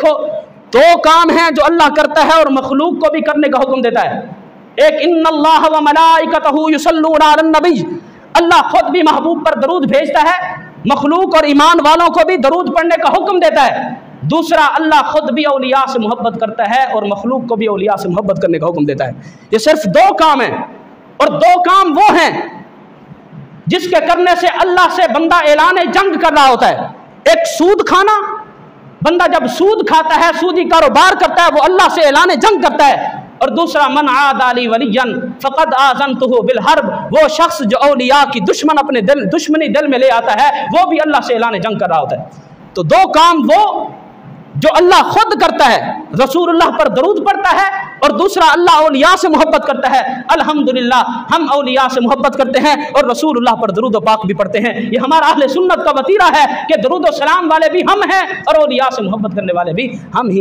دیکھو دو کام ہیں جو اللہ کرتا ہے اور مخلوق کو بھی کرنے کا حکم دیتا ہے. ایک ان اللہ و ملائکتہ یصلون علی النبی، اللہ خود بھی محبوب پر درود بھیجتا ہے، مخلوق اور ایمان والوں کو بھی درود پڑھنے کا حکم دیتا ہے. دوسرا اللہ خود بھی اولیاء سے محبت کرتا ہے اور مخلوق کو بھی اولیاء سے محبت کرنے کا حکم دیتا ہے. یہ صرف دو کام ہیں، اور دو کام وہ ہیں جس کے کرنے سے اللہ سے بندہ اعلان جنگ کر رہا ہوتا ہے. ایک سود کھانا، بندہ جب سود کھاتا ہے، سودی کاروبار کرتا ہے، وہ اللہ سے اعلان جنگ کرتا ہے. اور دوسرا من عاد لی ولیا فقد آذنتہ بالحرب، وہ شخص جو اولیاء کی دشمنی دل میں لے آتا ہے وہ بھی اللہ سے اعلان جنگ کر رہا ہوتا ہے. تو دو کام وہ جو اللہ خود کرتا ہے، رسول اللہ پر درود پڑھتا ہے، اور دوسرا اللہ اولیاء سے محبت کرتا ہے. الحمدللہ ہم اولیاء سے محبت کرتے ہیں اور رسول اللہ پر درود و پاک بھی پڑھتے ہیں. یہ ہمارا اہل سنت کا وتیرہ ہے کہ درود و سلام والے بھی ہم ہیں اور اولیاء سے محبت کرنے والے بھی ہم ہی.